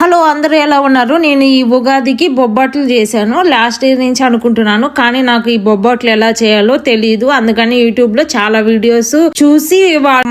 Hello, అందరూ ఎలా ఉన్నారు? నేను ఈ ఉగాదికి బొబ్బట్లు చేశాను. లాస్ట్ ఇయర్ నుంచి అనుకుంటున్నాను, కానీ నాకు ఈ బొబ్బట్లు ఎలా చేయాలో తెలియదు. అందుకని యూట్యూబ్ లో చాలా వీడియోస్ చూసి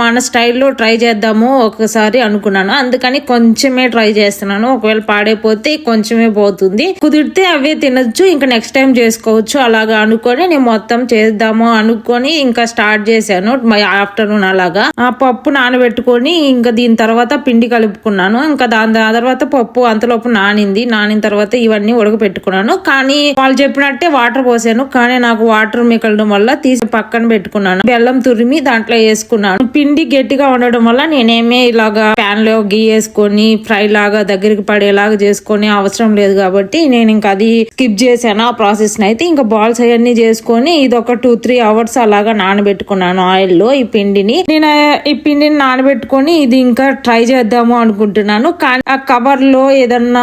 మన స్టైల్లో ట్రై చేద్దాము ఒకసారి అనుకున్నాను. అందుకని కొంచెమే ట్రై చేస్తున్నాను. ఒకవేళ పాడైపోతే కొంచెమే పోతుంది, కుదిరితే అవే తినొచ్చు, ఇంకా నెక్స్ట్ టైం చేసుకోవచ్చు అలాగా అనుకొని నేను మొత్తం చేద్దాము అనుకొని ఇంకా స్టార్ట్ చేశాను. ఆఫ్టర్నూన్ అలాగా ఆ పప్పు నానబెట్టుకొని ఇంకా దీని తర్వాత పిండి కలుపుకున్నాను. ఇంకా దాని తర్వాత పప్పు అంతలోపు నానిన తర్వాత ఇవన్నీ ఉడకపెట్టుకున్నాను. కానీ వాళ్ళు చెప్పినట్టే వాటర్ పోసాను, కానీ నాకు వాటర్ మిగలడం వల్ల తీసి పక్కన పెట్టుకున్నాను. బెల్లం తురిమి దాంట్లో వేసుకున్నాను. పిండి గట్టిగా ఉండడం వల్ల నేనేమే ఇలాగా ప్యాన్ లో గీ వేసుకొని ఫ్రై లాగా దగ్గరికి పడేలాగా చేసుకొని అవసరం లేదు కాబట్టి నేను ఇంకా అది స్కిప్ చేశాను ఆ ప్రాసెస్ అయితే. ఇంకా బాల్స్ అవన్నీ చేసుకొని ఇది ఒక 2-3 అవర్స్ అలాగా నానబెట్టుకున్నాను ఆయిల్ లో ఈ పిండిని. నేను ఈ పిండిని నానబెట్టుకొని ఇది ఇంకా ట్రై చేద్దాము అనుకుంటున్నాను. కానీ ఆ కవర్ లో ఏదన్నా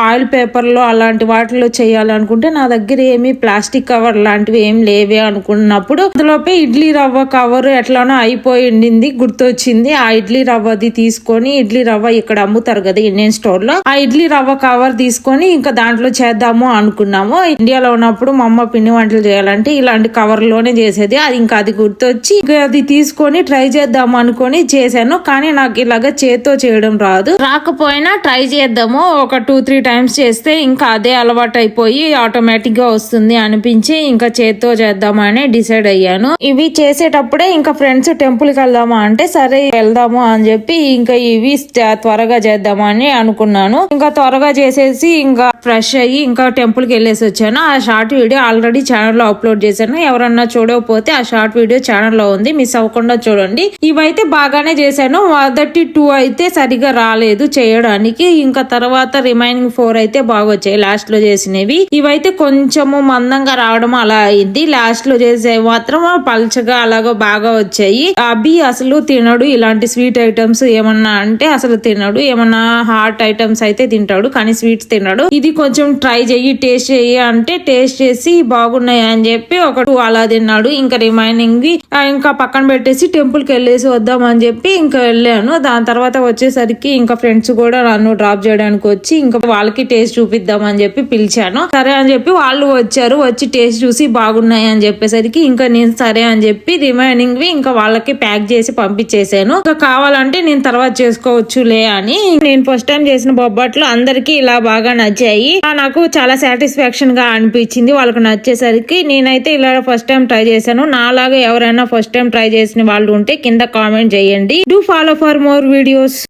ఆయిల్ పేపర్ లో అలాంటి వాటిలో చేయాలనుకుంటే నా దగ్గర ఏమి ప్లాస్టిక్ కవర్ లాంటివి ఏం లేవే అనుకున్నప్పుడు అందులోపే ఇడ్లీ రవ్వ కవర్ ఎట్లానో అయిపోయింది గుర్తొచ్చింది. ఆ ఇడ్లీ రవ్వది తీసుకొని, ఇడ్లీ రవ్వ ఇక్కడ అమ్ముతారు కదా ఇండియన్ స్టోర్ లో, ఆ ఇడ్లీ రవ్వ కవర్ తీసుకొని ఇంకా దాంట్లో చేద్దాము అనుకున్నాము. ఇండియాలో ఉన్నప్పుడు మా అమ్మ పిండి వంటలు చేయాలంటే ఇలాంటి కవర్ లోనే చేసేది. అది ఇంకా అది గుర్తొచ్చి అది తీసుకొని ట్రై చేద్దాము అనుకొని చేశాను. కానీ నాకు ఇలాగా చేత్తో చేయడం రాదు. రాకపోయినా ట్రై చేద్దాము, ఒక 2-3 టైమ్స్ చేస్తే ఇంకా అదే అలవాటు అయిపోయి ఆటోమేటిక్ గా వస్తుంది అనిపించి ఇంకా చేత్తో చేద్దామని డిసైడ్ అయ్యాను. ఇవి చేసేటప్పుడే ఇంకా ఫ్రెండ్స్ టెంపుల్ కి వెళ్దామా అంటే సరే వెళ్దాము అని చెప్పి ఇంకా ఇవి త్వరగా చేద్దామని అనుకున్నాను. ఇంకా త్వరగా చేసేసి ఇంకా ఫ్రెష్ అయ్యి ఇంకా టెంపుల్ కి వెళ్ళేసి వచ్చాను. ఆ షార్ట్ వీడియో ఆల్రెడీ ఛానల్ లో అప్లోడ్ చేశాను. ఎవరన్నా చూడకపోతే ఆ షార్ట్ వీడియో ఛానల్ లో ఉంది, మిస్ అవ్వకుండా చూడండి. ఇవైతే బాగానే చేశాను. మొదటి 2 అయితే సరిగా రాలేదు చేయడానికి, ఇంకా తర్వాత రిమైనింగ్ 4 అయితే బాగా వచ్చాయి లాస్ట్ లో చేసినవి. ఇవైతే కొంచెము మందంగా రావడం అలా అయింది. లాస్ట్ లో చేసే మాత్రం పల్చగా అలాగా బాగా వచ్చాయి. అభి అసలు తినడు ఇలాంటి స్వీట్ ఐటమ్స్, ఏమన్నా అంటే అసలు తినడు. ఏమన్నా హాట్ ఐటమ్స్ అయితే తింటాడు, కానీ స్వీట్స్ తినడు. ఇది కొంచెం ట్రై చెయ్యి, టేస్ట్ చెయ్యి అంటే టేస్ట్ చేసి బాగున్నాయి అని చెప్పి ఒక 2 అలా తిన్నాడు. ఇంకా రిమైనింగ్ ఇంకా పక్కన పెట్టేసి టెంపుల్ కి వెళ్ళేసి వద్దాం అని చెప్పి ఇంకా వెళ్ళాను. దాని తర్వాత వచ్చేసరికి ఇంకా ఫ్రెండ్స్ కూడా నన్ను డ్రాప్ చేయడానికి వచ్చి ఇంకా వాళ్ళకి టేస్ట్ చూపిద్దాం అని చెప్పి పిలిచాను. సరే అని చెప్పి వాళ్ళు వచ్చారు. వచ్చి టేస్ట్ చూసి బాగున్నాయి అని చెప్పేసరికి ఇంకా నేను సరే అని చెప్పి రిమైనింగ్ ఇంకా వాళ్ళకి ప్యాక్ చేసి పంపించేసాను. ఇంకా కావాలంటే నేను తర్వాత చేసుకోవచ్చులే అని. నేను ఫస్ట్ టైం చేసిన బొబ్బట్లు అందరికి ఇలా బాగా నచ్చాయి. నాకు చాలా సాటిస్ఫాక్షన్ గా అనిపించింది వాళ్ళకి నచ్చేసరికి. నేనైతే ఇలా ఫస్ట్ టైం ట్రై చేశాను. నాలాగా ఎవరైనా ఫస్ట్ టైం ట్రై చేసిన వాళ్ళు ఉంటే కింద కామెంట్ చేయండి. Do follow for more videos.